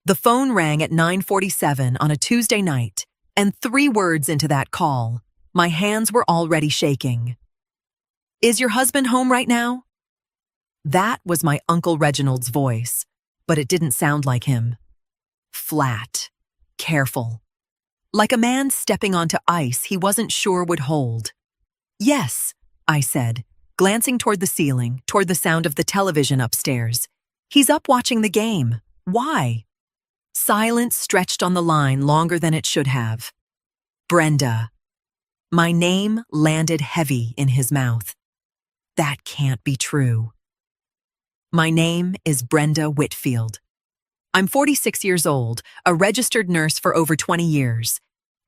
The phone rang at 9:47 on a Tuesday night, and 3 words into that call, my hands were already shaking. "Is your husband home right now?" That was my Uncle Reginald's voice, but it didn't sound like him. Flat, careful. Like a man stepping onto ice he wasn't sure would hold. "Yes," I said, glancing toward the ceiling, toward the sound of the television upstairs. "He's up watching the game. Why?" Silence stretched on the line longer than it should have. Brenda. My name landed heavy in his mouth. That can't be true. My name is Brenda Whitfield. I'm 46 years old, a registered nurse for over 20 years.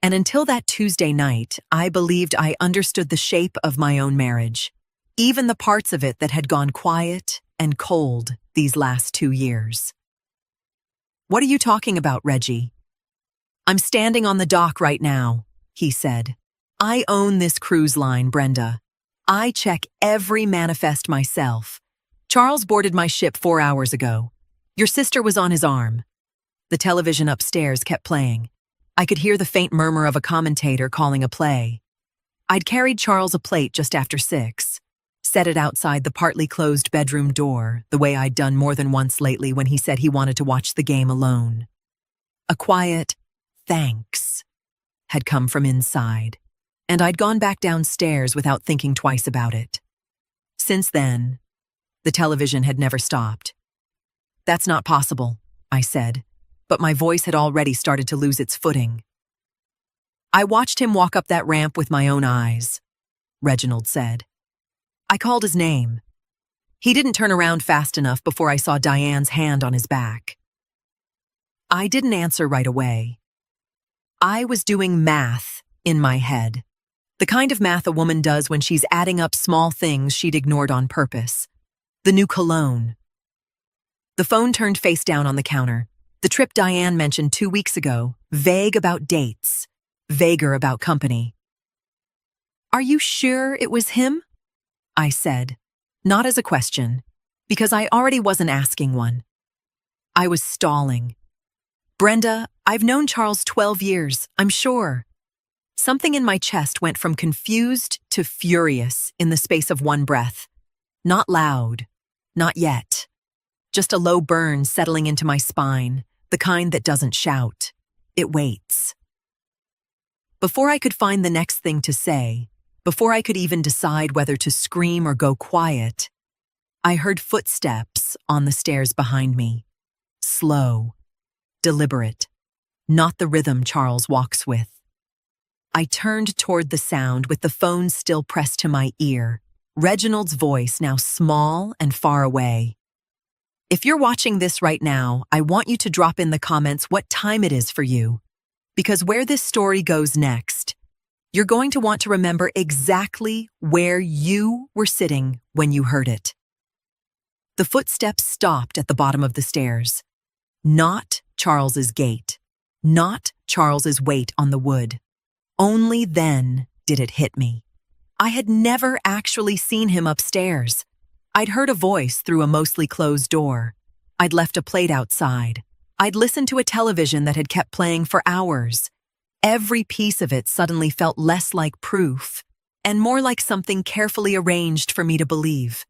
And until that Tuesday night, I believed I understood the shape of my own marriage, even the parts of it that had gone quiet and cold these last 2 years. "What are you talking about, Reggie?" "I'm standing on the dock right now," he said. "I own this cruise line, Brenda. I check every manifest myself. Charles boarded my ship 4 hours ago. Your sister was on his arm." The television upstairs kept playing. I could hear the faint murmur of a commentator calling a play. I'd carried Charles a plate just after 6, set it outside the partly closed bedroom door, the way I'd done more than once lately when he said he wanted to watch the game alone. A quiet, "Thanks," had come from inside, and I'd gone back downstairs without thinking twice about it. Since then, the television had never stopped. "That's not possible," I said, but my voice had already started to lose its footing. "I watched him walk up that ramp with my own eyes," Reginald said. I called his name. He didn't turn around fast enough before I saw Diane's hand on his back. I didn't answer right away. I was doing math in my head. The kind of math a woman does when she's adding up small things she'd ignored on purpose. The new cologne. The phone turned face down on the counter. The trip Diane mentioned 2 weeks ago, vague about dates, vaguer about company. "Are you sure it was him?" I said, not as a question, because I already wasn't asking one. I was stalling. "Brenda, I've known Charles 12 years, I'm sure." Something in my chest went from confused to furious in the space of one breath. Not loud, not yet. Just a low burn settling into my spine, the kind that doesn't shout. It waits. Before I could find the next thing to say, before I could even decide whether to scream or go quiet, I heard footsteps on the stairs behind me. Slow, deliberate, not the rhythm Charles walks with. I turned toward the sound with the phone still pressed to my ear, Reginald's voice now small and far away. "If you're watching this right now, I want you to drop in the comments what time it is for you, because where this story goes next, you're going to want to remember exactly where you were sitting when you heard it." The footsteps stopped at the bottom of the stairs. Not Charles's gait, not Charles's weight on the wood. Only then did it hit me. I had never actually seen him upstairs. I'd heard a voice through a mostly closed door. I'd left a plate outside. I'd listened to a television that had kept playing for hours. Every piece of it suddenly felt less like proof and more like something carefully arranged for me to believe.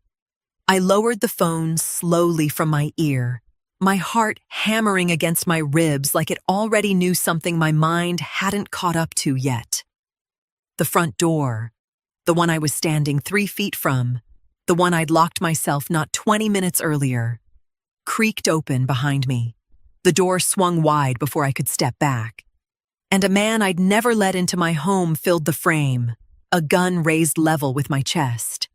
I lowered the phone slowly from my ear, my heart hammering against my ribs like it already knew something my mind hadn't caught up to yet. The front door, the one I was standing 3 feet from, the one I'd locked myself not 20 minutes earlier, creaked open behind me. The door swung wide before I could step back. And a man I'd never let into my home filled the frame, a gun raised level with my chest.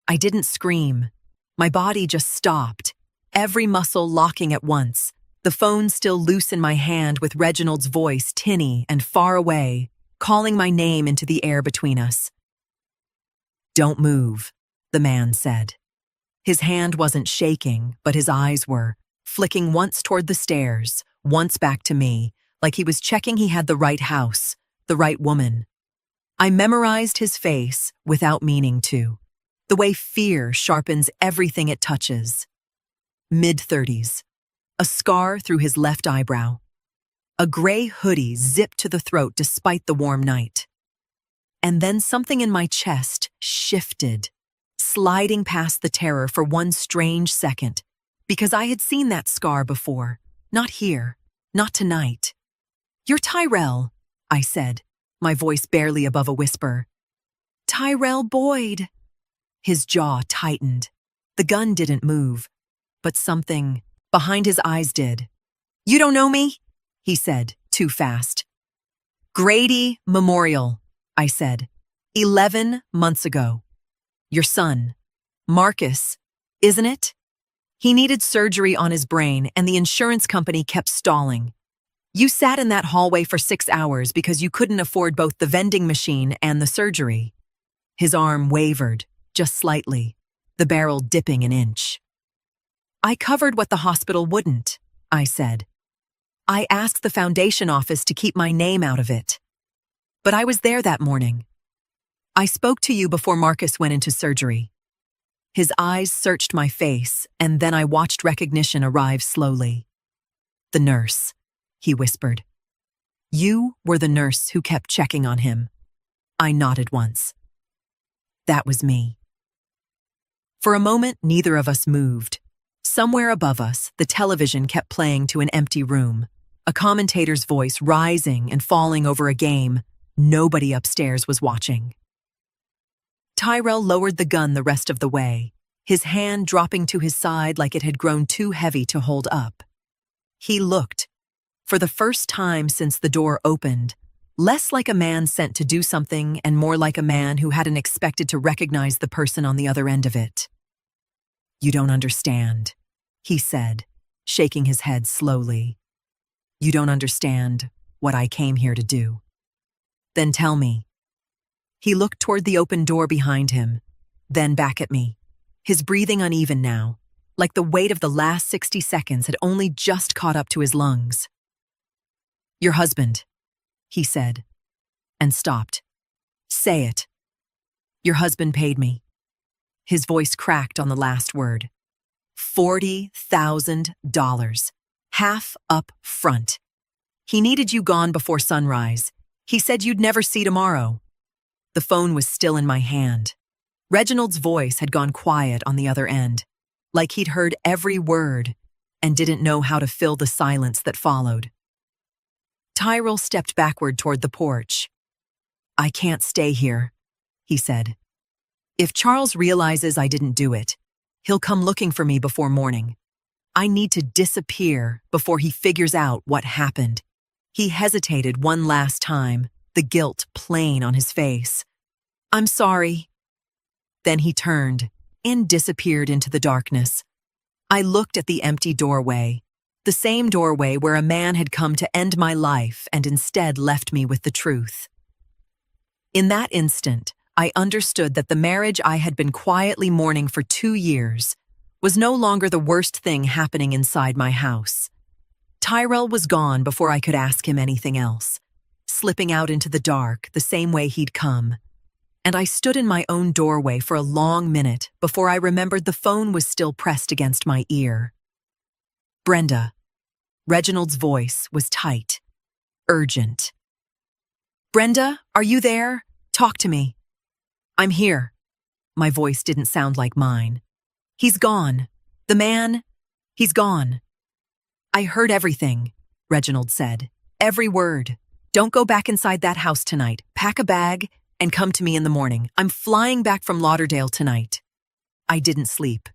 I didn't scream. My body just stopped, every muscle locking at once, the phone still loose in my hand with Reginald's voice tinny and far away, calling my name into the air between us. "Don't move," the man said. His hand wasn't shaking, but his eyes were, flicking once toward the stairs, once back to me, like he was checking he had the right house, the right woman. I memorized his face without meaning to, the way fear sharpens everything it touches. Mid-30s. a scar through his left eyebrow. A gray hoodie zipped to the throat despite the warm night. And then something in my chest shifted, sliding past the terror for one strange second, because I had seen that scar before. Not here, not tonight. "You're Tyrell," I said, my voice barely above a whisper. "Tyrell Boyd." His jaw tightened. The gun didn't move, but something behind his eyes did. "You don't know me?" he said, too fast. "Grady Memorial," I said. 11 months ago. "Your son, Marcus, isn't it? He needed surgery on his brain and the insurance company kept stalling. You sat in that hallway for 6 hours because you couldn't afford both the vending machine and the surgery." His arm wavered, just slightly, the barrel dipping an inch. "I covered what the hospital wouldn't," I said. "I asked the foundation office to keep my name out of it. But I was there that morning. I spoke to you before Marcus went into surgery." His eyes searched my face, and then I watched recognition arrive slowly. "The nurse," he whispered. "You were the nurse who kept checking on him." I nodded once. That was me. For a moment, neither of us moved. Somewhere above us, the television kept playing to an empty room, a commentator's voice rising and falling over a game nobody upstairs was watching. Tyrell lowered the gun the rest of the way, his hand dropping to his side like it had grown too heavy to hold up. He looked, for the first time since the door opened, less like a man sent to do something and more like a man who hadn't expected to recognize the person on the other end of it. "You don't understand," he said, shaking his head slowly. "You don't understand what I came here to do." "Then tell me." He looked toward the open door behind him, then back at me, his breathing uneven now, like the weight of the last 60 seconds had only just caught up to his lungs. "Your husband," he said, and stopped. "Say it." "Your husband paid me." His voice cracked on the last word. $40,000, half up front. He needed you gone before sunrise. He said you'd never see tomorrow. The phone was still in my hand. Reginald's voice had gone quiet on the other end, like he'd heard every word and didn't know how to fill the silence that followed. Tyrell stepped backward toward the porch. "I can't stay here," he said. "If Charles realizes I didn't do it, he'll come looking for me before morning. I need to disappear before he figures out what happened." He hesitated one last time, the guilt plain on his face. "I'm sorry." Then he turned and disappeared into the darkness. I looked at the empty doorway, the same doorway where a man had come to end my life and instead left me with the truth. In that instant, I understood that the marriage I had been quietly mourning for 2 years was no longer the worst thing happening inside my house. Tyrell was gone before I could ask him anything else, slipping out into the dark the same way he'd come. And I stood in my own doorway for a long minute before I remembered the phone was still pressed against my ear. "Brenda." Reginald's voice was tight, urgent. "Brenda, are you there? Talk to me." "I'm here." My voice didn't sound like mine. "He's gone. The man, he's gone." "I heard everything," Reginald said. "Every word. Don't go back inside that house tonight. Pack a bag and come to me in the morning. I'm flying back from Lauderdale tonight." I didn't sleep.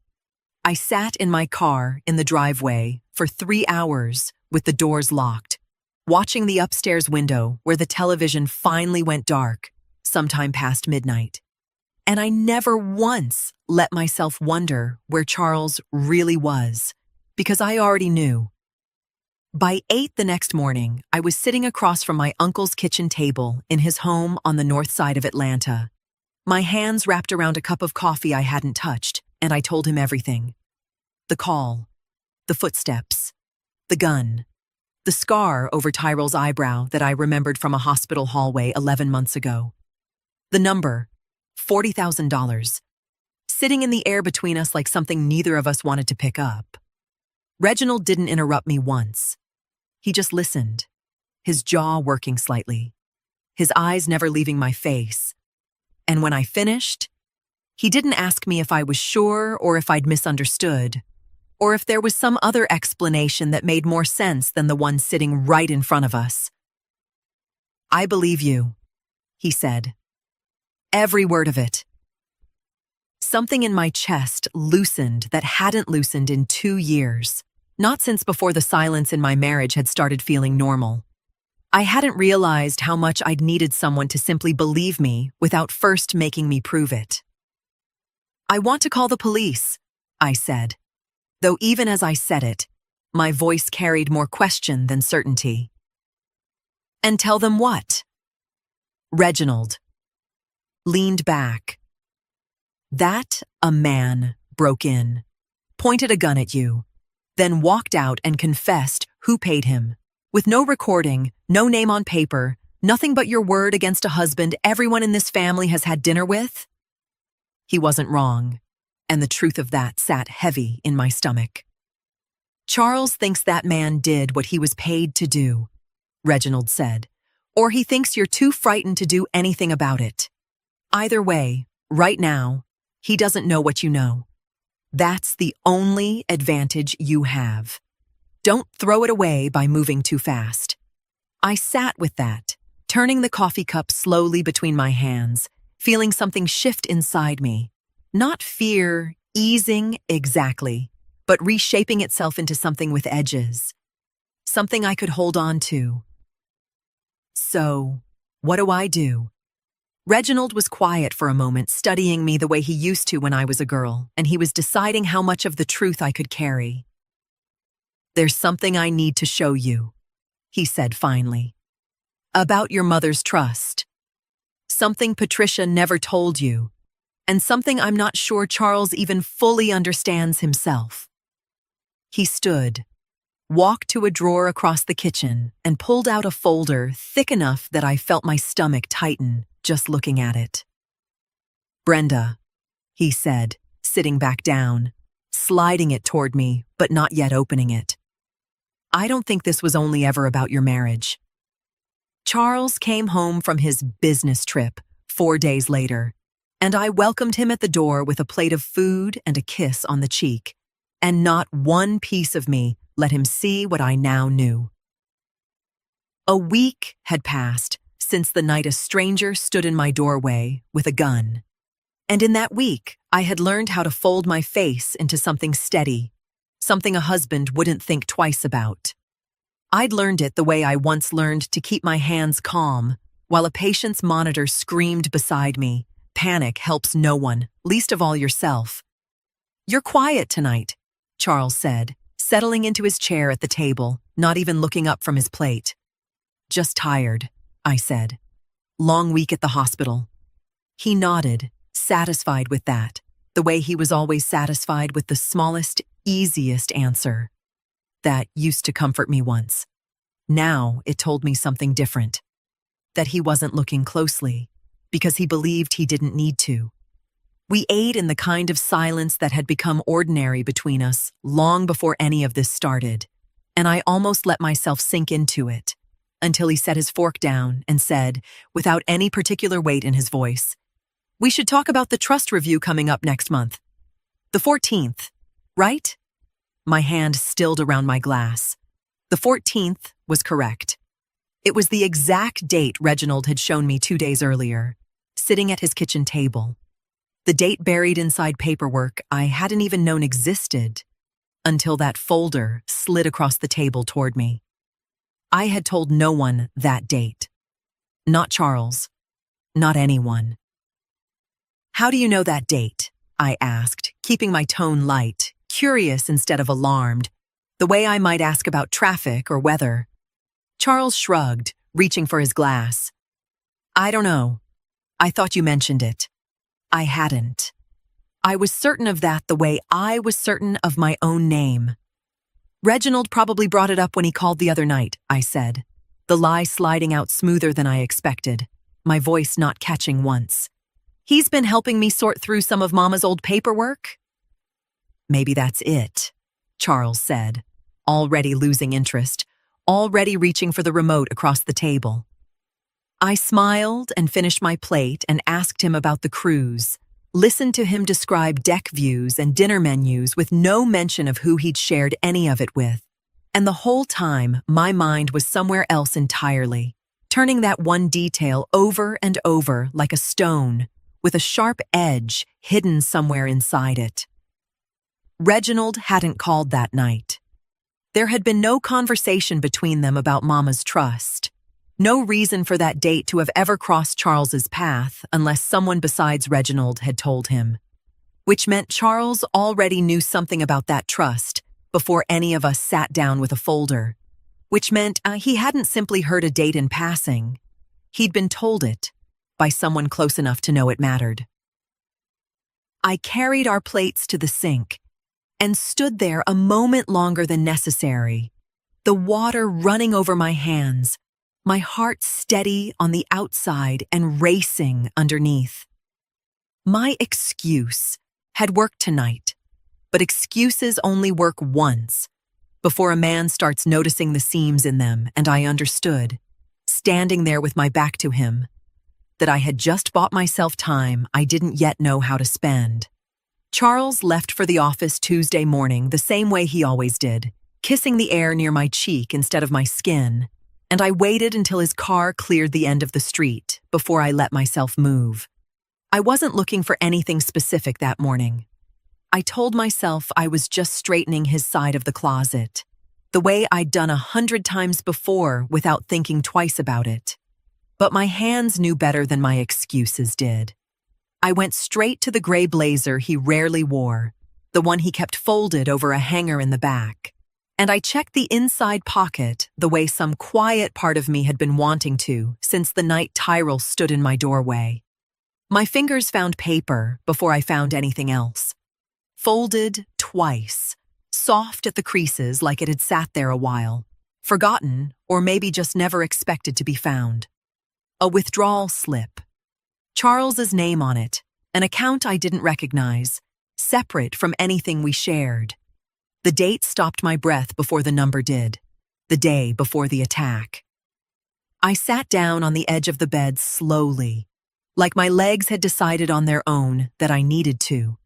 I sat in my car in the driveway for 3 hours with the doors locked, watching the upstairs window where the television finally went dark sometime past midnight. And I never once let myself wonder where Charles really was, because I already knew. By 8 the next morning, I was sitting across from my uncle's kitchen table in his home on the north side of Atlanta. My hands wrapped around a cup of coffee I hadn't touched, and I told him everything. The call, the footsteps, the gun, the scar over Tyrell's eyebrow that I remembered from a hospital hallway 11 months ago. The number, $40,000, sitting in the air between us like something neither of us wanted to pick up. Reginald didn't interrupt me once. He just listened, his jaw working slightly, his eyes never leaving my face. And when I finished, he didn't ask me if I was sure or if I'd misunderstood, or if there was some other explanation that made more sense than the one sitting right in front of us. "I believe you," he said. "Every word of it." Something in my chest loosened that hadn't loosened in 2 years, not since before the silence in my marriage had started feeling normal. I hadn't realized how much I'd needed someone to simply believe me without first making me prove it. "I want to call the police," I said, though even as I said it, my voice carried more question than certainty. "And tell them what?" Reginald leaned back. "That a man broke in, pointed a gun at you, then walked out and confessed who paid him, with no recording, no name on paper, nothing but your word against a husband everyone in this family has had dinner with?" He wasn't wrong, and the truth of that sat heavy in my stomach. "Charles thinks that man did what he was paid to do," Reginald said, "or he thinks you're too frightened to do anything about it. Either way, right now, he doesn't know what you know. That's the only advantage you have. Don't throw it away by moving too fast." I sat with that, turning the coffee cup slowly between my hands, feeling something shift inside me. Not fear, easing exactly, but reshaping itself into something with edges. Something I could hold on to. "So, what do I do?" Reginald was quiet for a moment, studying me the way he used to when I was a girl, and he was deciding how much of the truth I could carry. "There's something I need to show you," he said finally. "About your mother's trust. Something Patricia never told you, and something I'm not sure Charles even fully understands himself." He stood, walked to a drawer across the kitchen, and pulled out a folder thick enough that I felt my stomach tighten just looking at it. "Brenda," he said, sitting back down, sliding it toward me, but not yet opening it. "I don't think this was only ever about your marriage. Charles came home from his business trip 4 days later, and I welcomed him at the door with a plate of food and a kiss on the cheek, and not one piece of me let him see what I now knew. A week had passed since the night a stranger stood in my doorway with a gun, and in that week I had learned how to fold my face into something steady, something a husband wouldn't think twice about. I'd learned it the way I once learned to keep my hands calm while a patient's monitor screamed beside me, "Panic helps no one, least of all yourself." "You're quiet tonight," Charles said, settling into his chair at the table, not even looking up from his plate. "Just tired," I said. "Long week at the hospital." He nodded, satisfied with that, the way he was always satisfied with the smallest, easiest answer. That used to comfort me once. Now it told me something different. That he wasn't looking closely, because he believed he didn't need to. We ate in the kind of silence that had become ordinary between us long before any of this started, and I almost let myself sink into it, until he set his fork down and said, without any particular weight in his voice, "We should talk about the trust review coming up next month. The 14th, right?" My hand stilled around my glass. The 14th was correct. It was the exact date Reginald had shown me 2 days earlier, sitting at his kitchen table. The date buried inside paperwork I hadn't even known existed until that folder slid across the table toward me. I had told no one that date. Not Charles. Not anyone. "How do you know that date?" I asked, keeping my tone light, curious instead of alarmed, the way I might ask about traffic or weather. Charles shrugged, reaching for his glass. "I don't know. I thought you mentioned it." I hadn't. I was certain of that the way I was certain of my own name. "Reginald probably brought it up when he called the other night," I said, the lie sliding out smoother than I expected, my voice not catching once. "He's been helping me sort through some of Mama's old paperwork?" "Maybe that's it," Charles said, already losing interest, already reaching for the remote across the table. I smiled and finished my plate and asked him about the cruise, listened to him describe deck views and dinner menus with no mention of who he'd shared any of it with. And the whole time, my mind was somewhere else entirely, turning that one detail over and over like a stone, with a sharp edge hidden somewhere inside it. Reginald hadn't called that night. There had been no conversation between them about Mama's trust. No reason for that date to have ever crossed Charles's path unless someone besides Reginald had told him. Which meant Charles already knew something about that trust before any of us sat down with a folder. Which meant he hadn't simply heard a date in passing. He'd been told it by someone close enough to know it mattered. I carried our plates to the sink and stood there a moment longer than necessary, the water running over my hands, my heart steady on the outside and racing underneath. My excuse had worked tonight, but excuses only work once before a man starts noticing the seams in them, and I understood, standing there with my back to him, that I had just bought myself time I didn't yet know how to spend. Charles left for the office Tuesday morning the same way he always did, kissing the air near my cheek instead of my skin, and I waited until his car cleared the end of the street before I let myself move. I wasn't looking for anything specific that morning. I told myself I was just straightening his side of the closet, the way I'd done 100 times before without thinking twice about it. But my hands knew better than my excuses did. I went straight to the gray blazer he rarely wore, the one he kept folded over a hanger in the back. And I checked the inside pocket the way some quiet part of me had been wanting to since the night Tyrell stood in my doorway. My fingers found paper before I found anything else. Folded twice, soft at the creases like it had sat there a while, forgotten or maybe just never expected to be found. A withdrawal slip. Charles's name on it, an account I didn't recognize, separate from anything we shared. The date stopped my breath before the number did, the day before the attack. I sat down on the edge of the bed slowly, like my legs had decided on their own that I needed to,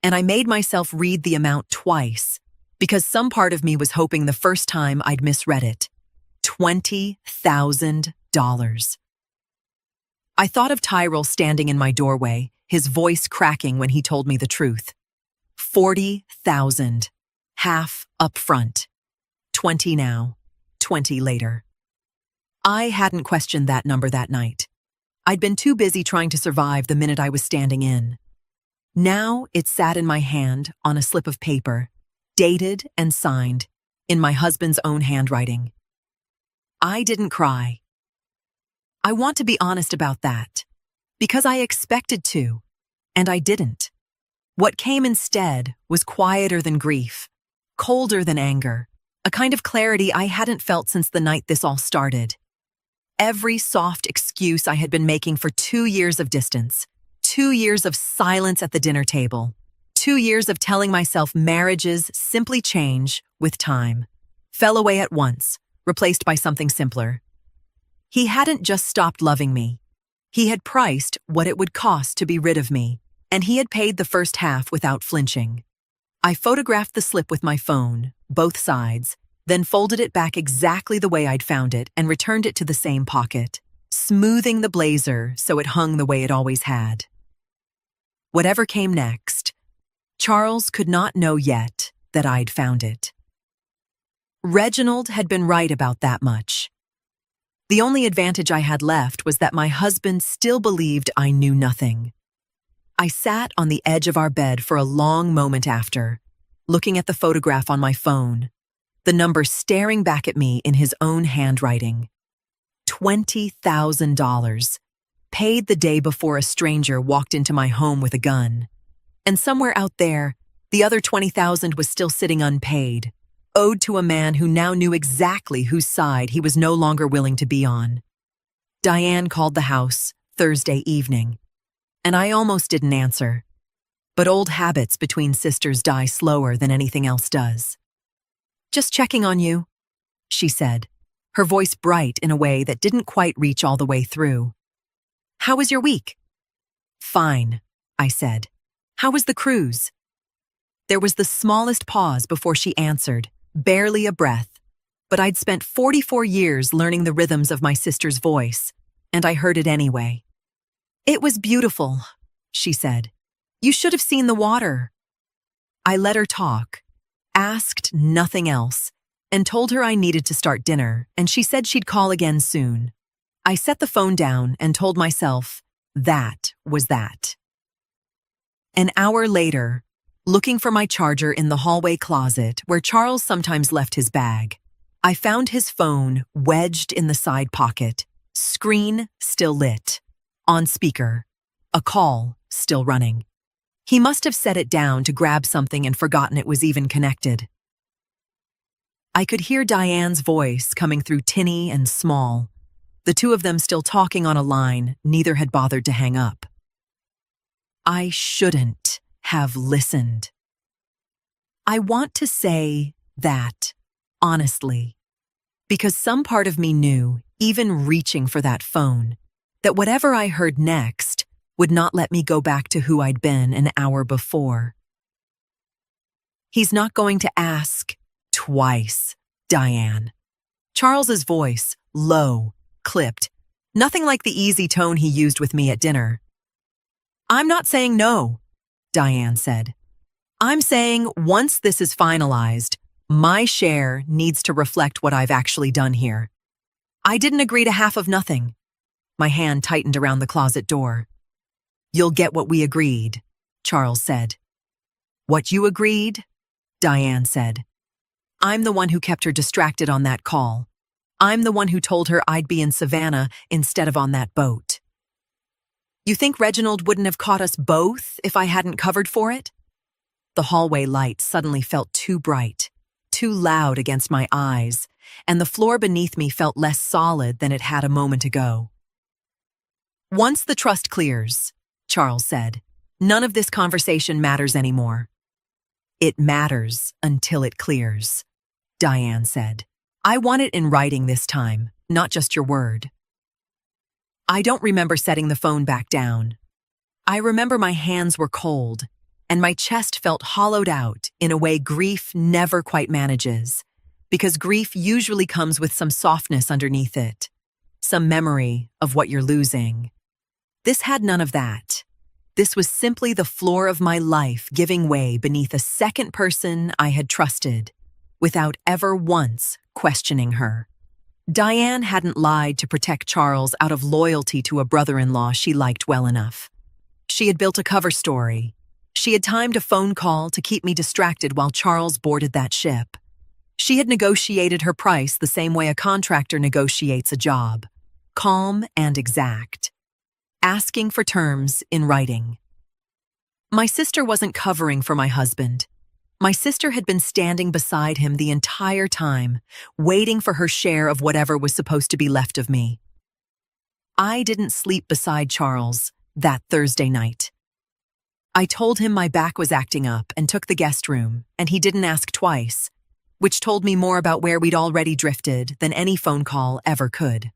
and I made myself read the amount twice, because some part of me was hoping the first time I'd misread it. $20,000. I thought of Tyrell standing in my doorway, his voice cracking when he told me the truth. 40,000. Half up front. 20 now, 20 later. I hadn't questioned that number that night. I'd been too busy trying to survive the minute I was standing in. Now it sat in my hand on a slip of paper, dated and signed, in my husband's own handwriting. I didn't cry. I want to be honest about that, because I expected to, and I didn't. What came instead was quieter than grief, colder than anger, a kind of clarity I hadn't felt since the night this all started. Every soft excuse I had been making for 2 years of distance, 2 years of silence at the dinner table, 2 years of telling myself marriages simply change with time, fell away at once, replaced by something simpler. He hadn't just stopped loving me. He had priced what it would cost to be rid of me, and he had paid the first half without flinching. I photographed the slip with my phone, both sides, then folded it back exactly the way I'd found it and returned it to the same pocket, smoothing the blazer so it hung the way it always had. Whatever came next, Charles could not know yet that I'd found it. Reginald had been right about that much. The only advantage I had left was that my husband still believed I knew nothing. I sat on the edge of our bed for a long moment after, looking at the photograph on my phone, the number staring back at me in his own handwriting. $20,000, paid the day before a stranger walked into my home with a gun. And somewhere out there, the other $20,000 was still sitting unpaid, owed to a man who now knew exactly whose side he was no longer willing to be on. Diane called the house Thursday evening, and I almost didn't answer. But old habits between sisters die slower than anything else does. Just checking on you, she said, her voice bright in a way that didn't quite reach all the way through. How was your week? Fine, I said. How was the cruise? There was the smallest pause before she answered, barely a breath. But I'd spent 44 years learning the rhythms of my sister's voice, and I heard it anyway. It was beautiful, she said. You should have seen the water. I let her talk, asked nothing else, and told her I needed to start dinner, and she said she'd call again soon. I set the phone down and told myself, that was that. An hour later, looking for my charger in the hallway closet where Charles sometimes left his bag, I found his phone wedged in the side pocket, screen still lit, on speaker, a call still running. He must have set it down to grab something and forgotten it was even connected. I could hear Diane's voice coming through tinny and small, the two of them still talking on a line neither had bothered to hang up. I shouldn't have listened. I want to say that, honestly, because some part of me knew, even reaching for that phone, that whatever I heard next would not let me go back to who I'd been an hour before. He's not going to ask twice, Diane. Charles's voice, low, clipped, nothing like the easy tone he used with me at dinner. I'm not saying no, Diane said. I'm saying once this is finalized, my share needs to reflect what I've actually done here. I didn't agree to half of nothing. My hand tightened around the closet door. You'll get what we agreed, Charles said. What you agreed? Diane said. I'm the one who kept her distracted on that call. I'm the one who told her I'd be in Savannah instead of on that boat. You think Reginald wouldn't have caught us both if I hadn't covered for it? The hallway light suddenly felt too bright, too loud against my eyes, and the floor beneath me felt less solid than it had a moment ago. Once the trust clears, Charles said, none of this conversation matters anymore. It matters until it clears, Diane said. I want it in writing this time, not just your word. I don't remember setting the phone back down. I remember my hands were cold, and my chest felt hollowed out in a way grief never quite manages, because grief usually comes with some softness underneath it, some memory of what you're losing. This had none of that. This was simply the floor of my life giving way beneath a second person I had trusted, without ever once questioning her. Diane hadn't lied to protect Charles out of loyalty to a brother-in-law she liked well enough. She had built a cover story. She had timed a phone call to keep me distracted while Charles boarded that ship. She had negotiated her price the same way a contractor negotiates a job, calm and exact, asking for terms in writing. My sister wasn't covering for my husband. My sister had been standing beside him the entire time, waiting for her share of whatever was supposed to be left of me. I didn't sleep beside Charles that Thursday night. I told him my back was acting up and took the guest room, and he didn't ask twice, which told me more about where we'd already drifted than any phone call ever could.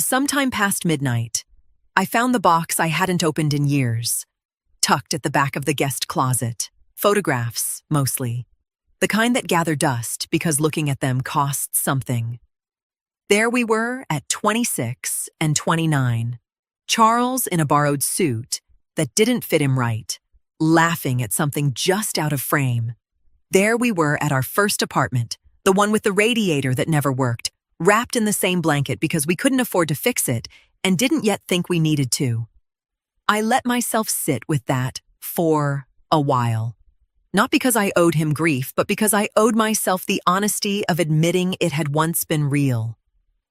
Sometime past midnight, I found the box I hadn't opened in years, tucked at the back of the guest closet. Photographs, mostly. The kind that gather dust because looking at them costs something. There we were at 26 and 29. Charles in a borrowed suit that didn't fit him right, laughing at something just out of frame. There we were at our first apartment, the one with the radiator that never worked, wrapped in the same blanket because we couldn't afford to fix it and didn't yet think we needed to. I let myself sit with that for a while. Not because I owed him grief, but because I owed myself the honesty of admitting it had once been real.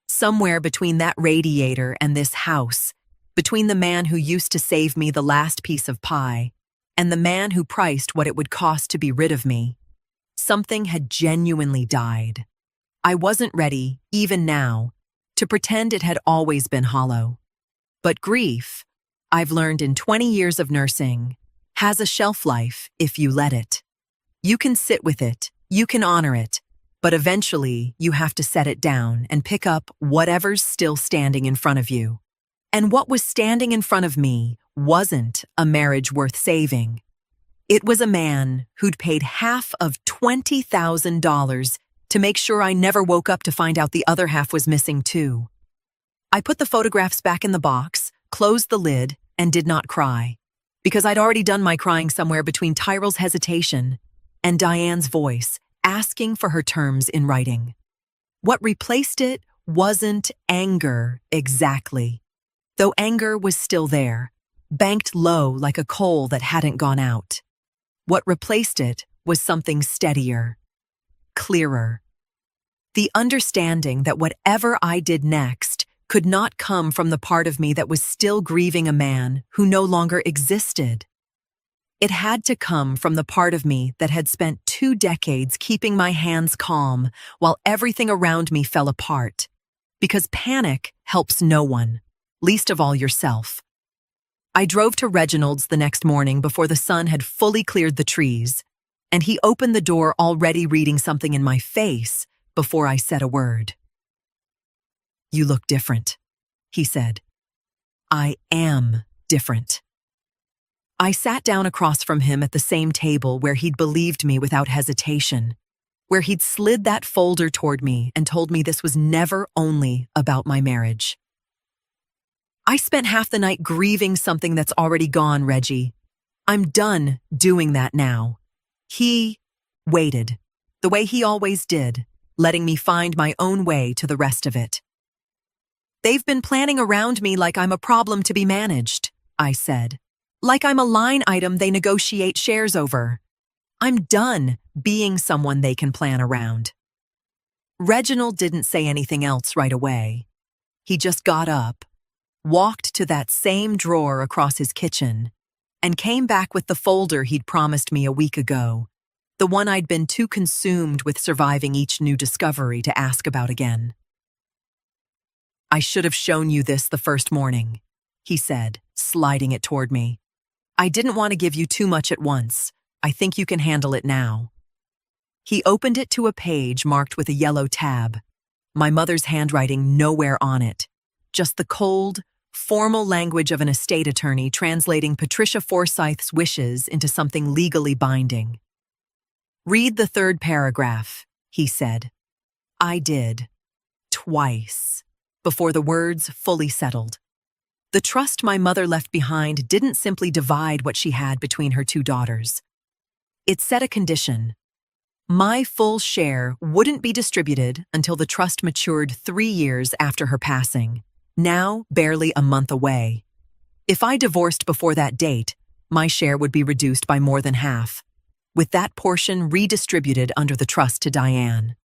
Somewhere between that radiator and this house, between the man who used to save me the last piece of pie and the man who priced what it would cost to be rid of me, something had genuinely died. I wasn't ready, even now, to pretend it had always been hollow. But grief, I've learned in 20 years of nursing, has a shelf life if you let it. You can sit with it, You can honor it, but eventually you have to set it down and pick up whatever's still standing in front of you. And what was standing in front of me wasn't a marriage worth saving. It was a man who'd paid half of $20,000 to make sure I never woke up to find out the other half was missing too. I put the photographs back in the box, closed the lid, and did not cry, because I'd already done my crying somewhere between Tyrell's hesitation and Diane's voice asking for her terms in writing. What replaced it wasn't anger exactly, though anger was still there, banked low like a coal that hadn't gone out. What replaced it was something steadier, clearer. The understanding that whatever I did next could not come from the part of me that was still grieving a man who no longer existed. It had to come from the part of me that had spent 2 decades keeping my hands calm while everything around me fell apart. Because panic helps no one, least of all yourself. I drove to Reginald's the next morning before the sun had fully cleared the trees, and he opened the door already reading something in my face before I said a word. "You look different," he said. "I am different." I sat down across from him at the same table where he'd believed me without hesitation, where he'd slid that folder toward me and told me this was never only about my marriage. "I spent half the night grieving something that's already gone, Reggie. I'm done doing that now." He waited, the way he always did, letting me find my own way to the rest of it. "They've been planning around me like I'm a problem to be managed," I said. "Like I'm a line item they negotiate shares over. I'm done being someone they can plan around." Reginald didn't say anything else right away. He just got up, walked to that same drawer across his kitchen, and came back with the folder he'd promised me a week ago, the one I'd been too consumed with surviving each new discovery to ask about again. "I should have shown you this the first morning," he said, sliding it toward me. "I didn't want to give you too much at once. I think you can handle it now." He opened it to a page marked with a yellow tab, my mother's handwriting nowhere on it, just the cold, formal language of an estate attorney translating Patricia Forsyth's wishes into something legally binding. "Read the 3rd paragraph," he said. I did, twice, before the words fully settled. The trust my mother left behind didn't simply divide what she had between her 2 daughters. It set a condition. My full share wouldn't be distributed until the trust matured 3 years after her passing, now barely a month away. If I divorced before that date, my share would be reduced by more than half, with that portion redistributed under the trust to Diane.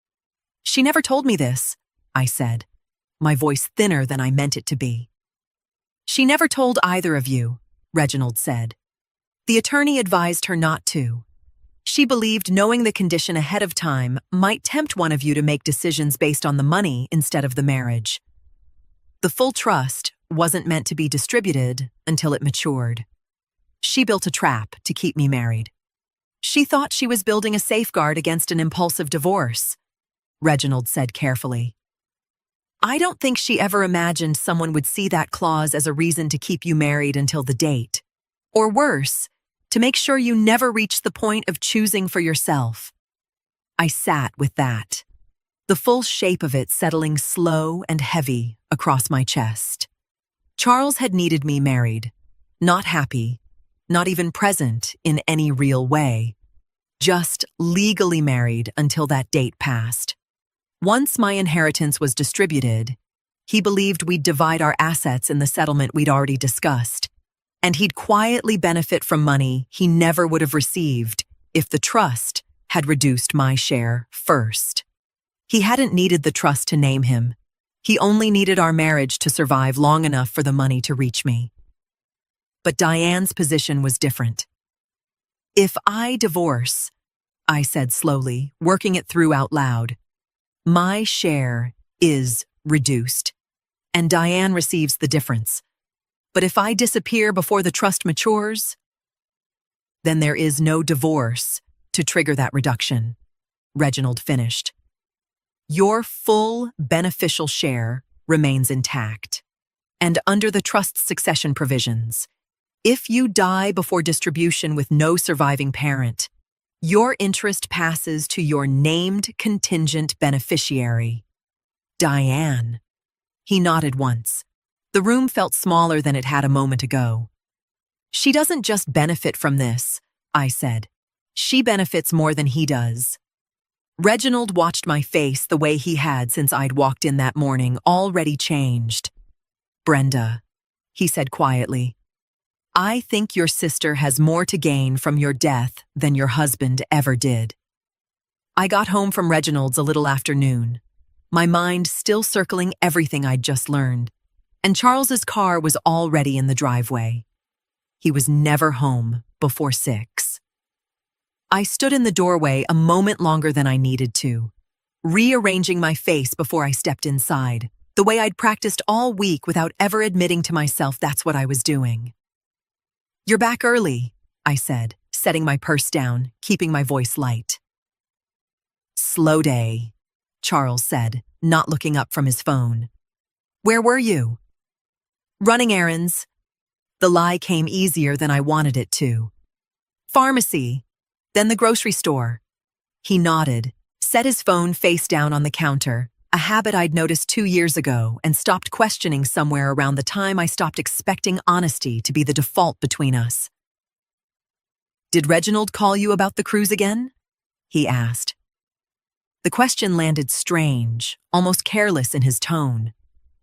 "She never told me this," I said, my voice thinner than I meant it to be. "She never told either of you," Reginald said. "The attorney advised her not to. She believed knowing the condition ahead of time might tempt one of you to make decisions based on the money instead of the marriage. The full trust wasn't meant to be distributed until it matured. She built a trap to keep me married. She thought she was building a safeguard against an impulsive divorce," Reginald said carefully. "I don't think she ever imagined someone would see that clause as a reason to keep you married until the date. Or worse, to make sure you never reached the point of choosing for yourself." I sat with that, the full shape of it settling slow and heavy across my chest. Charles had needed me married, not happy, not even present in any real way, just legally married until that date passed. Once my inheritance was distributed, he believed we'd divide our assets in the settlement we'd already discussed, and he'd quietly benefit from money he never would have received if the trust had reduced my share first. He hadn't needed the trust to name him. He only needed our marriage to survive long enough for the money to reach me. But Diane's position was different. "If I divorce," I said slowly, working it through out loud, "my share is reduced, and Diane receives the difference. But if I disappear before the trust matures, then there is no divorce to trigger that reduction." Reginald finished. Your full beneficial share remains intact. And under the trust's succession provisions, if you die before distribution with no surviving parent, your interest passes to your named contingent beneficiary, Diane. He nodded once. The room felt smaller than it had a moment ago. She doesn't just benefit from this, I said. She benefits more than he does. Reginald watched my face the way he had since I'd walked in that morning, already changed. Brenda, he said quietly, I think your sister has more to gain from your death than your husband ever did. I got home from Reginald's a little after noon, my mind still circling everything I'd just learned, and Charles's car was already in the driveway. He was never home before 6. I stood in the doorway a moment longer than I needed to, rearranging my face before I stepped inside, the way I'd practiced all week without ever admitting to myself that's what I was doing. You're back early, I said, setting my purse down, keeping my voice light. Slow day, Charles said, not looking up from his phone. Where were you? Running errands. The lie came easier than I wanted it to. Pharmacy, then the grocery store. He nodded, set his phone face down on the counter, a habit I'd noticed 2 years ago, and stopped questioning somewhere around the time I stopped expecting honesty to be the default between us. Did Reginald call you about the cruise again? He asked. The question landed strange, almost careless in his tone,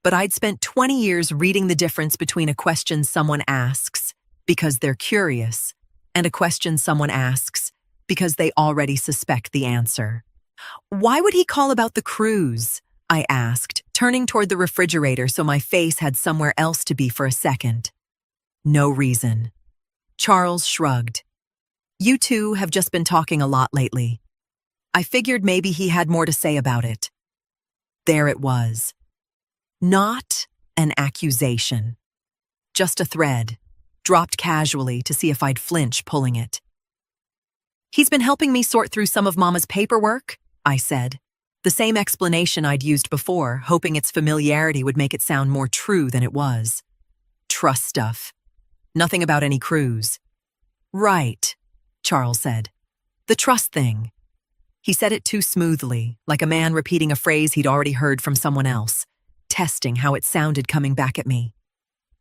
but I'd spent 20 years reading the difference between a question someone asks because they're curious and a question someone asks because they already suspect the answer. Why would he call about the cruise? I asked, turning toward the refrigerator so my face had somewhere else to be for a second. No reason. Charles shrugged. You two have just been talking a lot lately. I figured maybe he had more to say about it. There it was. Not an accusation. Just a thread, dropped casually to see if I'd flinch pulling it. He's been helping me sort through some of Mama's paperwork, I said. The same explanation I'd used before, hoping its familiarity would make it sound more true than it was. Trust stuff. Nothing about any cruise. Right, Charles said. The trust thing. He said it too smoothly, like a man repeating a phrase he'd already heard from someone else, testing how it sounded coming back at me.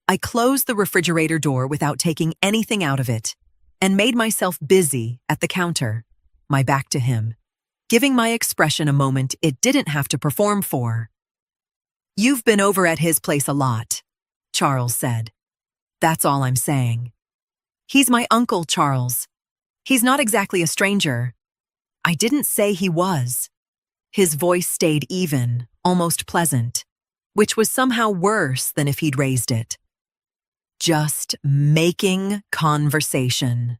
I closed the refrigerator door without taking anything out of it, and made myself busy at the counter, my back to him, giving my expression a moment it didn't have to perform for. You've been over at his place a lot, Charles said. That's all I'm saying. He's my uncle, Charles. He's not exactly a stranger. I didn't say he was. His voice stayed even, almost pleasant, which was somehow worse than if he'd raised it. Just making conversation.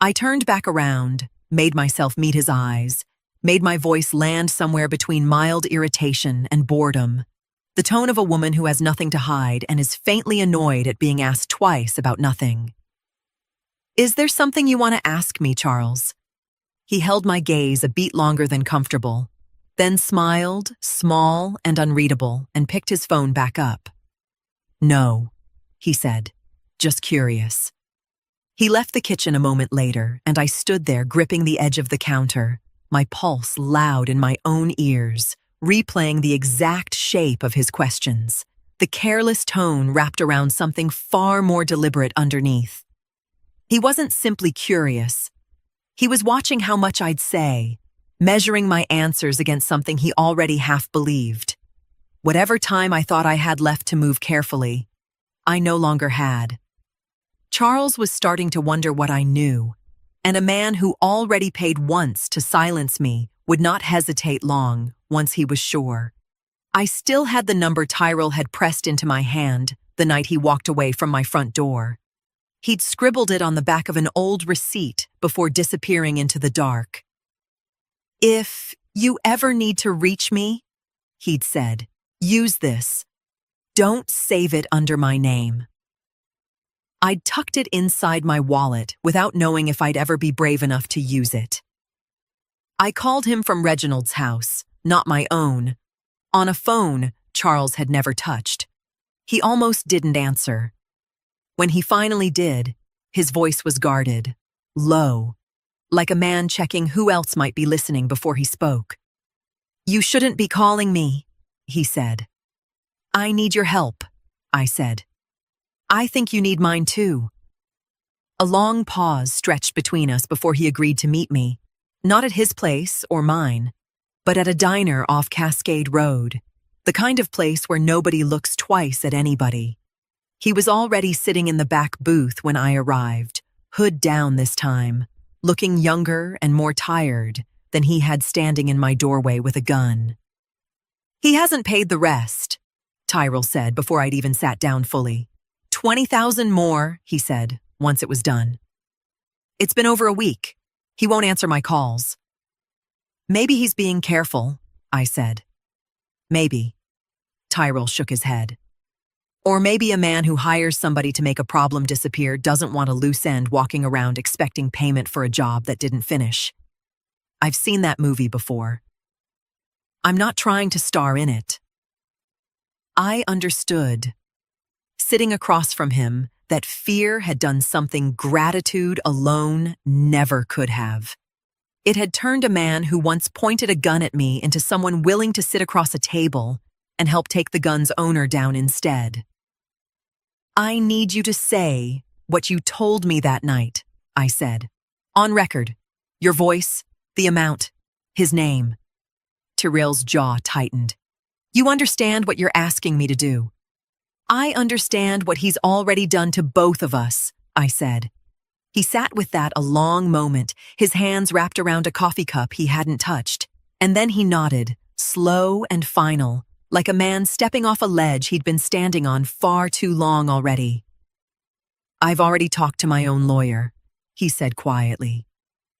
I turned back around, made myself meet his eyes, made my voice land somewhere between mild irritation and boredom, the tone of a woman who has nothing to hide and is faintly annoyed at being asked twice about nothing. Is there something you want to ask me, Charles? He held my gaze a beat longer than comfortable, then smiled, small and unreadable, and picked his phone back up. No, he said, just curious. He left the kitchen a moment later, and I stood there gripping the edge of the counter, my pulse loud in my own ears, replaying the exact shape of his questions, the careless tone wrapped around something far more deliberate underneath. He wasn't simply curious. He was watching how much I'd say, measuring my answers against something he already half believed. Whatever time I thought I had left to move carefully, I no longer had. Charles was starting to wonder what I knew, and a man who already paid once to silence me would not hesitate long once he was sure. I still had the number Tyrell had pressed into my hand the night he walked away from my front door. He'd scribbled it on the back of an old receipt before disappearing into the dark. If you ever need to reach me, he'd said, use this. Don't save it under my name. I'd tucked it inside my wallet without knowing if I'd ever be brave enough to use it. I called him from Reginald's house, not my own. On a phone Charles had never touched. He almost didn't answer. When he finally did, his voice was guarded, low, like a man checking who else might be listening before he spoke. "You shouldn't be calling me," he said. "I need your help," I said. "I think you need mine too." A long pause stretched between us before he agreed to meet me, not at his place or mine, but at a diner off Cascade Road, the kind of place where nobody looks twice at anybody. He was already sitting in the back booth when I arrived, hood down this time, looking younger and more tired than he had standing in my doorway with a gun. "He hasn't paid the rest," Tyrell said before I'd even sat down fully. 20,000 more, he said, once it was done. "It's been over a week. He won't answer my calls." "Maybe he's being careful," I said. "Maybe." Tyrell shook his head. "Or maybe a man who hires somebody to make a problem disappear doesn't want a loose end walking around expecting payment for a job that didn't finish. I've seen that movie before. I'm not trying to star in it." I understood, sitting across from him, that fear had done something gratitude alone never could have. It had turned a man who once pointed a gun at me into someone willing to sit across a table and help take the gun's owner down instead. "I need you to say what you told me that night," I said. "On record. Your voice, the amount, his name." Tyrell's jaw tightened. "You understand what you're asking me to do?" "I understand what he's already done to both of us," I said. He sat with that a long moment, his hands wrapped around a coffee cup he hadn't touched, and then he nodded, slow and final, like a man stepping off a ledge he'd been standing on far too long already. "I've already talked to my own lawyer," he said quietly.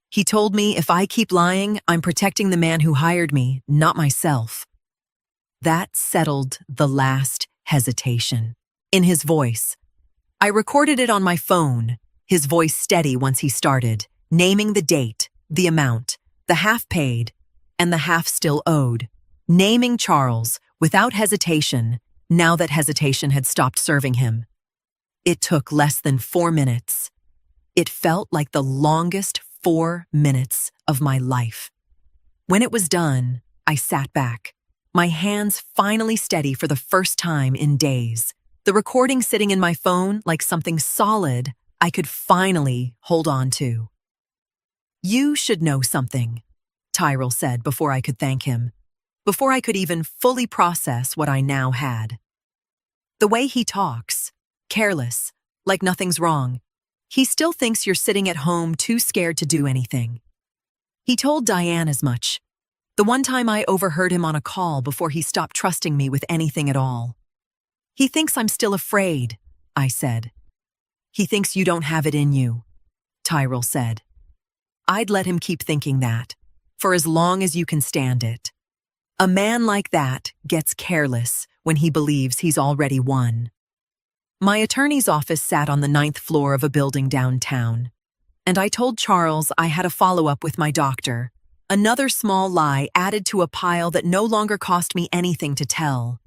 "He told me if I keep lying, I'm protecting the man who hired me, not myself." That settled the last hesitation in his voice. I recorded it on my phone, his voice steady once he started, naming the date, the amount, the half paid, and the half still owed, naming Charles without hesitation, now that hesitation had stopped serving him. It took less than 4 minutes. It felt like the longest 4 minutes of my life. When it was done, I sat back, my hands finally steady for the first time in days, the recording sitting in my phone like something solid I could finally hold on to. "You should know something," Tyrell said before I could thank him, before I could even fully process what I now had. The way he talks, careless, like nothing's wrong. He still thinks you're sitting at home too scared to do anything. He told Diane as much, the one time I overheard him on a call before he stopped trusting me with anything at all. "He thinks I'm still afraid," I said. "He thinks you don't have it in you," Tyrell said. "I'd let him keep thinking that, for as long as you can stand it. A man like that gets careless when he believes he's already won." My attorney's office sat on the 9th floor of a building downtown, and I told Charles I had a follow-up with my doctor, another small lie added to a pile that no longer cost me anything to tell.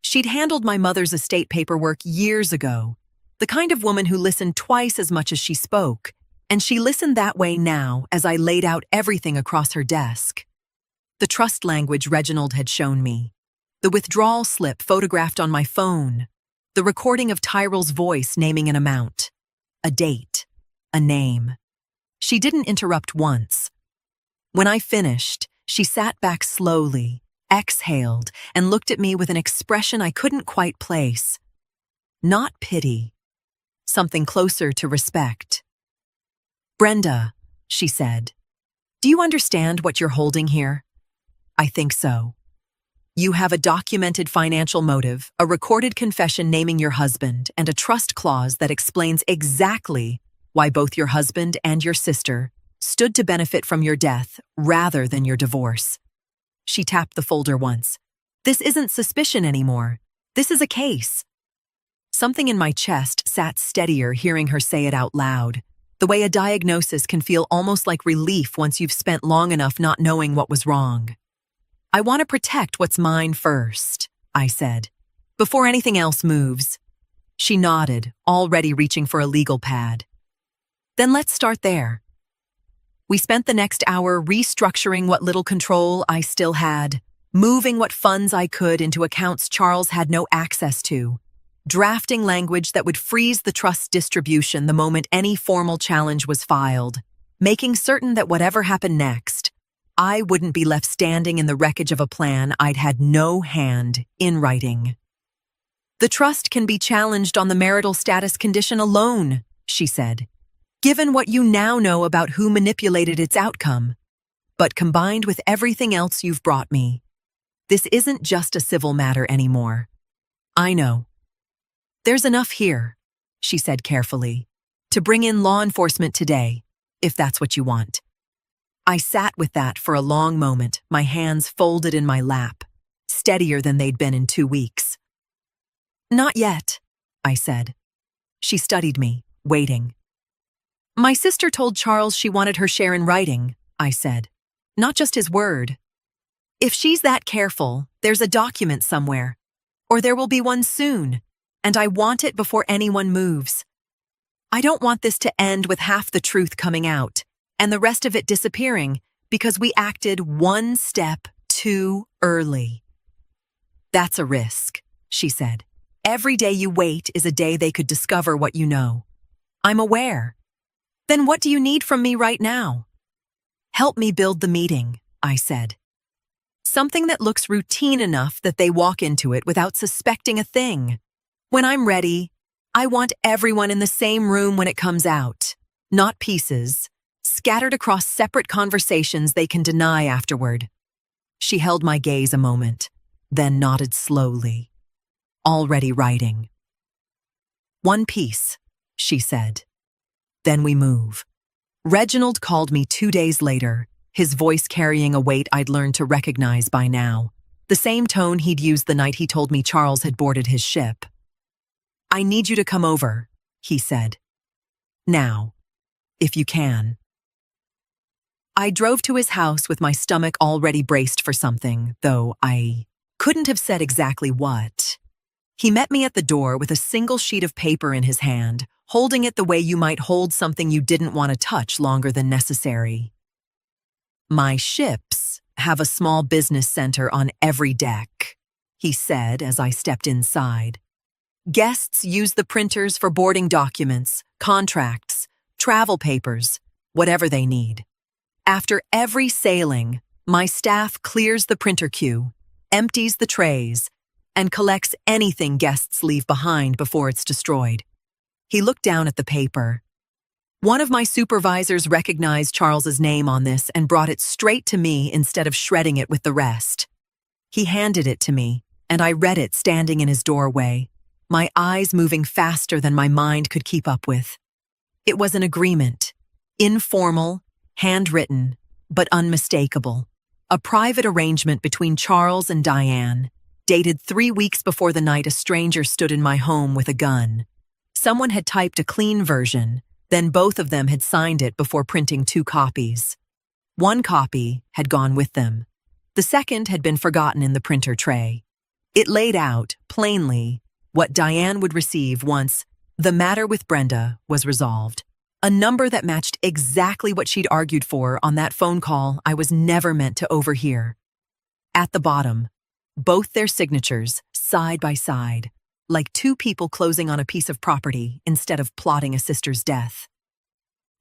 She'd handled my mother's estate paperwork years ago, the kind of woman who listened twice as much as she spoke, and she listened that way now as I laid out everything across her desk. The trust language Reginald had shown me, the withdrawal slip photographed on my phone, the recording of Tyrell's voice naming an amount, a date, a name. She didn't interrupt once. When I finished, she sat back slowly, exhaled, and looked at me with an expression I couldn't quite place. Not pity, something closer to respect. "Brenda," she said, "do you understand what you're holding here?" "I think so. You have a documented financial motive, a recorded confession naming your husband, and a trust clause that explains exactly why both your husband and your sister stood to benefit from your death rather than your divorce." She tapped the folder once. "This isn't suspicion anymore. This is a case." Something in my chest sat steadier hearing her say it out loud, The way a diagnosis can feel almost like relief once you've spent long enough not knowing what was wrong. I want to protect what's mine first, I said, before anything else moves. She nodded, already reaching for a legal pad. Then let's start there. We spent the next hour restructuring what little control I still had, moving what funds I could into accounts Charles had no access to, drafting language that would freeze the trust distribution the moment any formal challenge was filed, making certain that whatever happened next, I wouldn't be left standing in the wreckage of a plan I'd had no hand in writing. The trust can be challenged on the marital status condition alone, she said, given what you now know about who manipulated its outcome. But combined with everything else you've brought me, this isn't just a civil matter anymore. I know. There's enough here, she said carefully, to bring in law enforcement today, if that's what you want. I sat with that for a long moment, my hands folded in my lap, steadier than they'd been in 2 weeks. Not yet, I said. She studied me, waiting. My sister told Charles she wanted her share in writing, I said, not just his word. If she's that careful, there's a document somewhere, or there will be one soon, and I want it before anyone moves. I don't want this to end with half the truth coming out, and the rest of it disappearing because we acted one step too early. That's a risk, she said. Every day you wait is a day they could discover what you know. I'm aware. Then what do you need from me right now? Help me build the meeting, I said. Something that looks routine enough that they walk into it without suspecting a thing. When I'm ready, I want everyone in the same room when it comes out, not pieces, scattered across separate conversations they can deny afterward. She held my gaze a moment, then nodded slowly. Already writing. One piece, she said. Then we move. Reginald called me 2 days later, his voice carrying a weight I'd learned to recognize by now, the same tone he'd used the night he told me Charles had boarded his ship. I need you to come over, he said. Now, if you can. I drove to his house with my stomach already braced for something, though I couldn't have said exactly what. He met me at the door with a single sheet of paper in his hand, holding it the way you might hold something you didn't want to touch longer than necessary. My ships have a small business center on every deck, he said as I stepped inside. Guests use the printers for boarding documents, contracts, travel papers, whatever they need. After every sailing, my staff clears the printer queue, empties the trays, and collects anything guests leave behind before it's destroyed. He looked down at the paper. One of my supervisors recognized Charles's name on this and brought it straight to me instead of shredding it with the rest. He handed it to me, and I read it standing in his doorway, my eyes moving faster than my mind could keep up with. It was an agreement, informal, handwritten, but unmistakable. A private arrangement between Charles and Diane, dated 3 weeks before the night a stranger stood in my home with a gun. Someone had typed a clean version, then both of them had signed it before printing 2 copies. One copy had gone with them. The second had been forgotten in the printer tray. It laid out, plainly, what Diane would receive once the matter with Brenda was resolved. A number that matched exactly what she'd argued for on that phone call I was never meant to overhear. At the bottom, both their signatures, side by side, like 2 people closing on a piece of property instead of plotting a sister's death.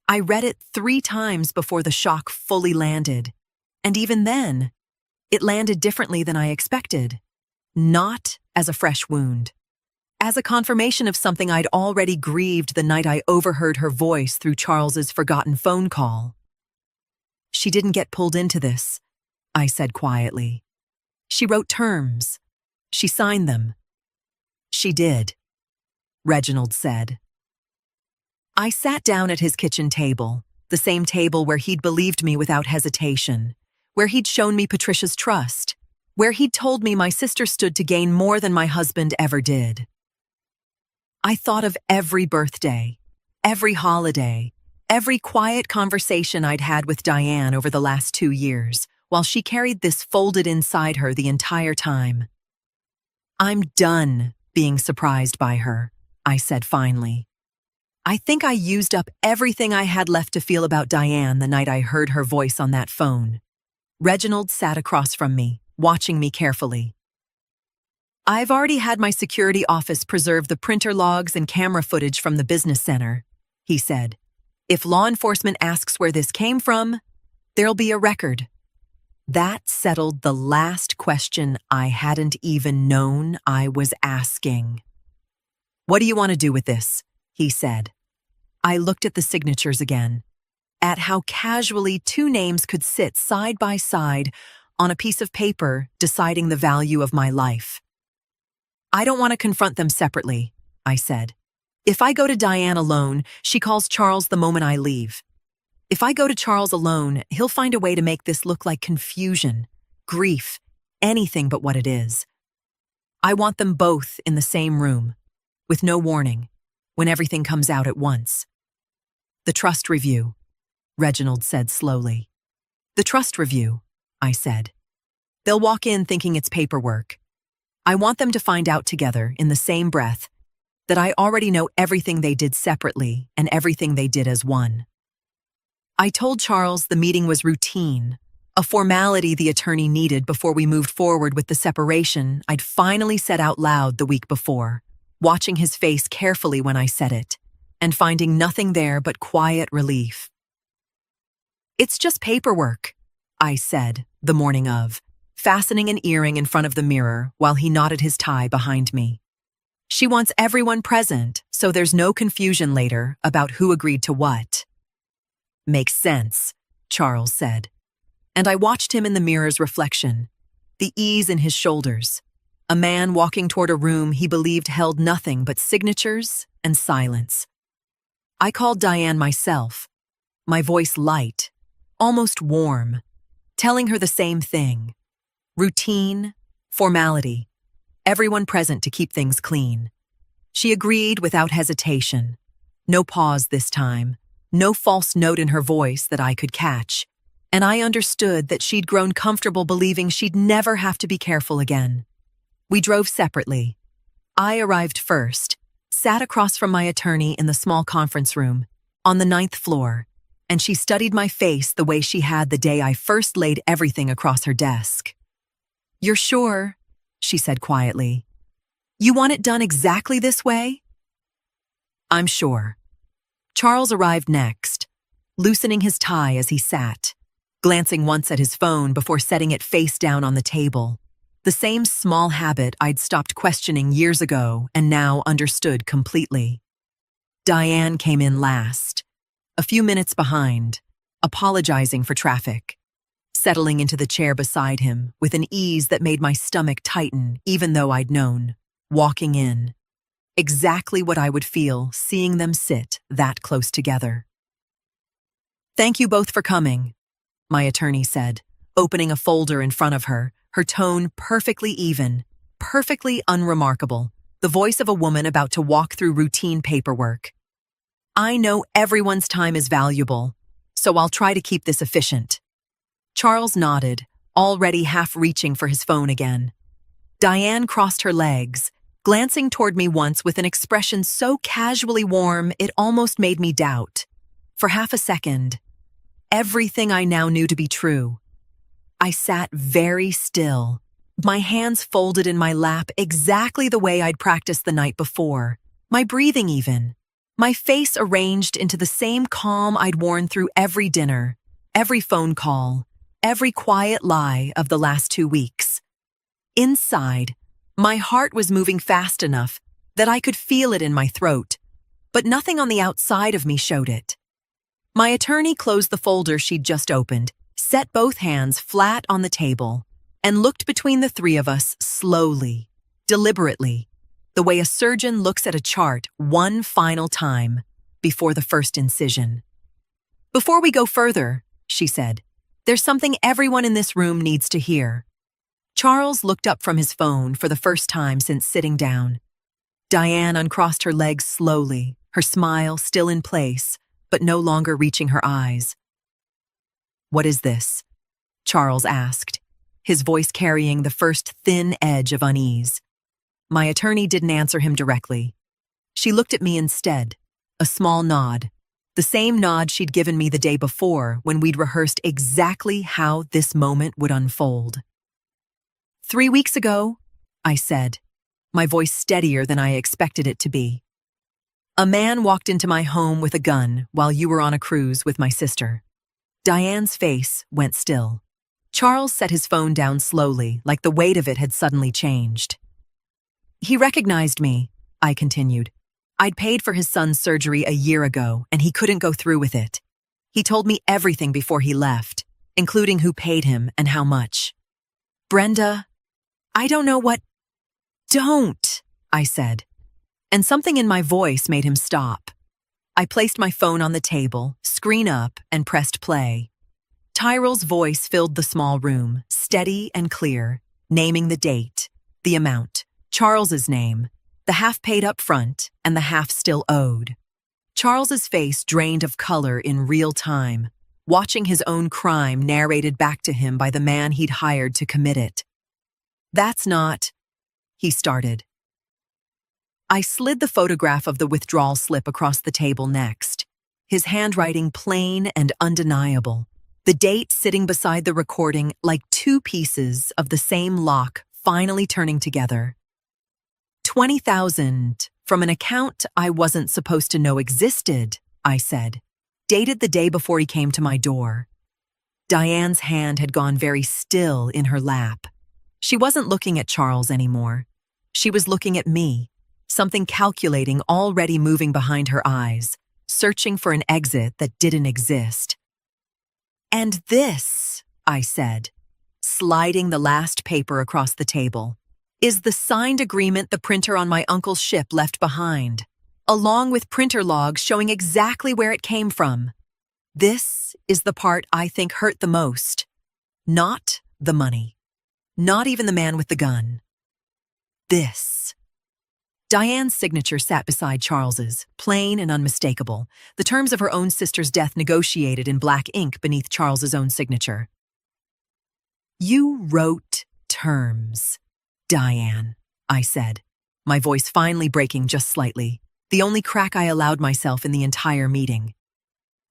I read it 3 times before the shock fully landed, and even then, it landed differently than I expected. Not as a fresh wound. As a confirmation of something I'd already grieved the night I overheard her voice through Charles's forgotten phone call. She didn't get pulled into this, I said quietly. She wrote terms. She signed them. She did, Reginald said. I sat down at his kitchen table, the same table where he'd believed me without hesitation, where he'd shown me Patricia's trust, where he'd told me my sister stood to gain more than my husband ever did. I thought of every birthday, every holiday, Every quiet conversation I'd had with Diane over the last 2 years, while she carried this folded inside her the entire time. "I'm done being surprised by her," I said finally. I think I used up everything I had left to feel about Diane the night I heard her voice on that phone. Reginald sat across from me, watching me carefully. "I've already had my security office preserve the printer logs and camera footage from the business center," he said. "If law enforcement asks where this came from, there'll be a record." That settled the last question I hadn't even known I was asking. "What do you want to do with this?" he said. I looked at the signatures again, at how casually two names could sit side by side on a piece of paper deciding the value of my life. "I don't want to confront them separately," I said. "If I go to Diane alone, she calls Charles the moment I leave. If I go to Charles alone, he'll find a way to make this look like confusion, grief, anything but what it is. I want them both in the same room, with no warning, when everything comes out at once." "The trust review," Reginald said slowly. "The trust review," I said. "They'll walk in thinking it's paperwork. I want them to find out together, in the same breath, that I already know everything they did separately and everything they did as one." I told Charles the meeting was routine, a formality the attorney needed before we moved forward with the separation I'd finally said out loud the week before, watching his face carefully when I said it, and finding nothing there but quiet relief. "It's just paperwork," I said the morning of, fastening an earring in front of the mirror while he knotted his tie behind me. "She wants everyone present, so there's no confusion later about who agreed to what." "Makes sense," Charles said. And I watched him in the mirror's reflection, the ease in his shoulders, a man walking toward a room he believed held nothing but signatures and silence. I called Diane myself, my voice light, almost warm, telling her the same thing. Routine, formality, everyone present to keep things clean. She agreed without hesitation. No pause this time, no false note in her voice that I could catch, and I understood that she'd grown comfortable believing she'd never have to be careful again. We drove separately. I arrived first, sat across from my attorney in the small conference room, on the 9th floor, and she studied my face the way she had the day I first laid everything across her desk. "You're sure?" she said quietly. "You want it done exactly this way?" "I'm sure." Charles arrived next, loosening his tie as he sat, glancing once at his phone before setting it face down on the table. The same small habit I'd stopped questioning years ago and now understood completely. Diane came in last, a few minutes behind, apologizing for traffic, settling into the chair beside him with an ease that made my stomach tighten even though I'd known, walking in, exactly what I would feel seeing them sit that close together. "Thank you both for coming," my attorney said, opening a folder in front of her, her tone perfectly even, perfectly unremarkable, the voice of a woman about to walk through routine paperwork. "I know everyone's time is valuable, so I'll try to keep this efficient." Charles nodded, already half reaching for his phone again. Diane crossed her legs, glancing toward me once with an expression so casually warm it almost made me doubt, for half a second, everything I now knew to be true. I sat very still, my hands folded in my lap exactly the way I'd practiced the night before, my breathing even, my face arranged into the same calm I'd worn through every dinner, every phone call, every quiet lie of the last 2 weeks. Inside, my heart was moving fast enough that I could feel it in my throat, but nothing on the outside of me showed it. My attorney closed the folder she'd just opened, set both hands flat on the table, and looked between the three of us slowly, deliberately, the way a surgeon looks at a chart one final time before the first incision. "Before we go further," she said, "there's something everyone in this room needs to hear." Charles looked up from his phone for the first time since sitting down. Diane uncrossed her legs slowly, her smile still in place, but no longer reaching her eyes. "What is this?" Charles asked, his voice carrying the first thin edge of unease. My attorney didn't answer him directly. She looked at me instead, a small nod, the same nod she'd given me the day before when we'd rehearsed exactly how this moment would unfold. "3 weeks ago," I said, my voice steadier than I expected it to be, "a man walked into my home with a gun while you were on a cruise with my sister." Diane's face went still. Charles set his phone down slowly, like the weight of it had suddenly changed. "He recognized me," I continued. "I'd paid for his son's surgery a year ago, and he couldn't go through with it. He told me everything before he left, including who paid him and how much." "Brenda, I don't know what—" "Don't," I said, and something in my voice made him stop. I placed my phone on the table, screen up, and pressed play. Tyrell's voice filled the small room, steady and clear, naming the date, the amount, Charles's name, the half paid up front and the half still owed. Charles's face drained of color in real time, watching his own crime narrated back to him by the man he'd hired to commit it. "That's not," he started. I slid the photograph of the withdrawal slip across the table next, his handwriting plain and undeniable, the date sitting beside the recording like two pieces of the same lock finally turning together. 20,000 from an account I wasn't supposed to know existed, I said, dated the day before he came to my door. Diane's hand had gone very still in her lap. She wasn't looking at Charles anymore. She was looking at me, something calculating already moving behind her eyes, searching for an exit that didn't exist. "And this," I said, sliding the last paper across the table, "is the signed agreement the printer on my uncle's ship left behind, along with printer logs showing exactly where it came from. This is the part I think hurt the most. Not the money. Not even the man with the gun. This." Diane's signature sat beside Charles's, plain and unmistakable, the terms of her own sister's death negotiated in black ink beneath Charles's own signature. "You wrote terms, Diane," I said, my voice finally breaking just slightly, the only crack I allowed myself in the entire meeting.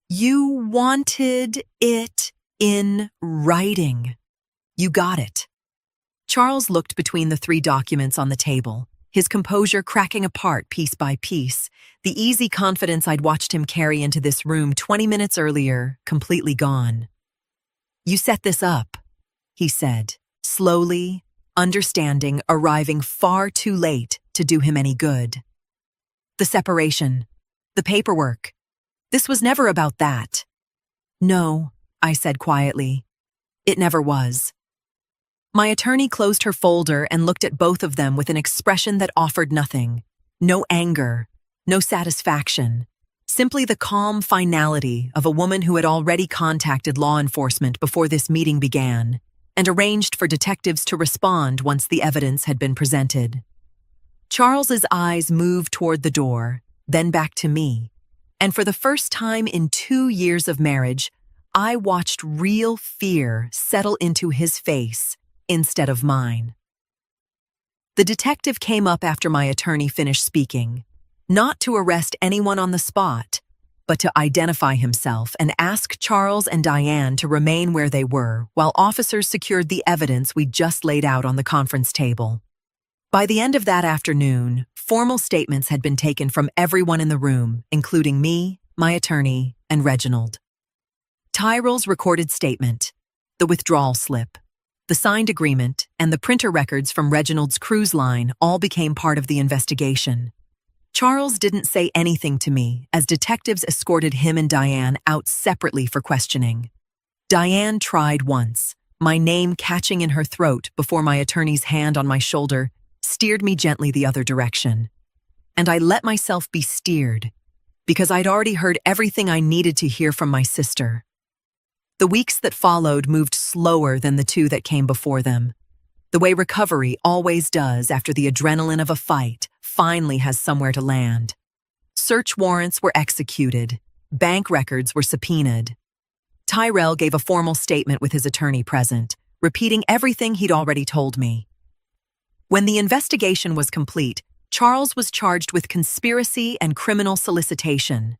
"You wanted it in writing. You got it." Charles looked between the 3 documents on the table, his composure cracking apart piece by piece, the easy confidence I'd watched him carry into this room 20 minutes earlier completely gone. "You set this up," he said, slowly, understanding arriving far too late to do him any good. "The separation, the paperwork. This was never about that." "No," I said quietly. "It never was." My attorney closed her folder and looked at both of them with an expression that offered nothing. No anger, no satisfaction, simply the calm finality of a woman who had already contacted law enforcement before this meeting began and arranged for detectives to respond once the evidence had been presented. Charles's eyes moved toward the door, then back to me, and for the first time in 2 years of marriage, I watched real fear settle into his face instead of mine. The detective came up after my attorney finished speaking, not to arrest anyone on the spot, but to identify himself and ask Charles and Diane to remain where they were while officers secured the evidence we'd just laid out on the conference table. By the end of that afternoon, formal statements had been taken from everyone in the room, including me, my attorney, and Reginald. Tyrell's recorded statement, the withdrawal slip, the signed agreement, and the printer records from Reginald's cruise line all became part of the investigation. Charles didn't say anything to me as detectives escorted him and Diane out separately for questioning. Diane tried once, my name catching in her throat before my attorney's hand on my shoulder steered me gently the other direction. And I let myself be steered, because I'd already heard everything I needed to hear from my sister. The weeks that followed moved slower than the 2 that came before them, the way recovery always does after the adrenaline of a fight finally has somewhere to land. Search warrants were executed, Bank records were subpoenaed. Tyrell gave a formal statement with his attorney present, repeating everything he'd already told me. When the investigation was complete, Charles was charged with conspiracy and criminal solicitation.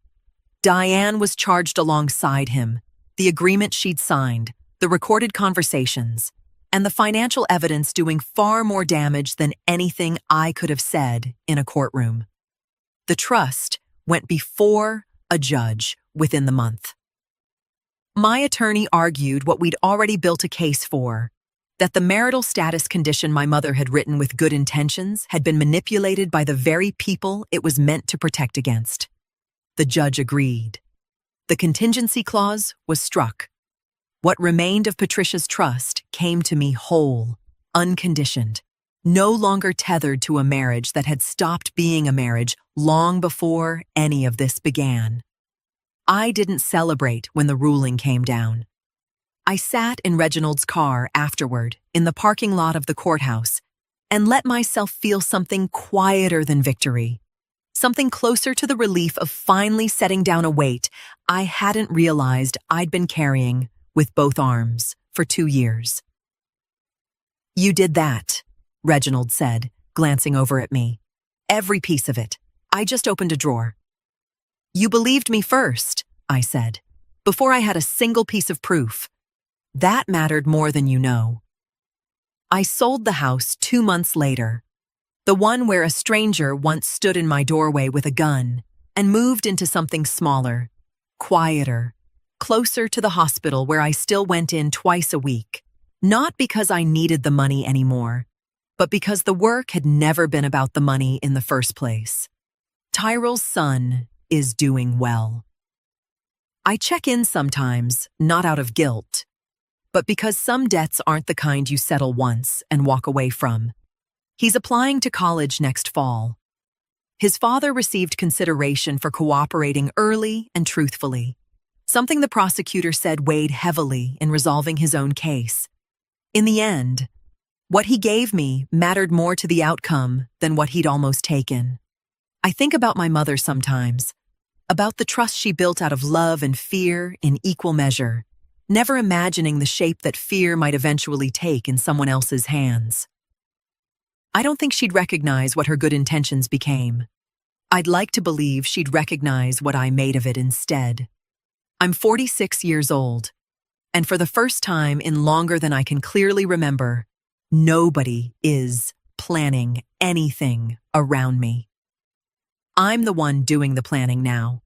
Diane was charged alongside him, the agreement she'd signed, the recorded conversations, and the financial evidence doing far more damage than anything I could have said in a courtroom. The trust went before a judge within the month. My attorney argued what we'd already built a case for, that the marital status condition my mother had written with good intentions had been manipulated by the very people it was meant to protect against. The judge agreed. The contingency clause was struck. What remained of Patricia's trust came to me whole, unconditioned, no longer tethered to a marriage that had stopped being a marriage long before any of this began. I didn't celebrate when the ruling came down. I sat in Reginald's car afterward in the parking lot of the courthouse and let myself feel something quieter than victory, something closer to the relief of finally setting down a weight I hadn't realized I'd been carrying with both arms for 2 years. "You did that," Reginald said, glancing over at me. "Every piece of it. I just opened a drawer." "You believed me first," I said, "before I had a single piece of proof. That mattered more than you know." I sold the house 2 months later, the one where a stranger once stood in my doorway with a gun, and moved into something smaller, quieter, closer to the hospital where I still went in twice a week, not because I needed the money anymore, but because the work had never been about the money in the first place. Tyrell's son is doing well. I check in sometimes, not out of guilt, but because some debts aren't the kind you settle once and walk away from. He's applying to college next fall. His father received consideration for cooperating early and truthfully, something the prosecutor said weighed heavily in resolving his own case. In the end, what he gave me mattered more to the outcome than what he'd almost taken. I think about my mother sometimes, about the trust she built out of love and fear in equal measure, never imagining the shape that fear might eventually take in someone else's hands. I don't think she'd recognize what her good intentions became. I'd like to believe she'd recognize what I made of it instead. I'm 46 years old, and for the first time in longer than I can clearly remember, nobody is planning anything around me. I'm the one doing the planning now.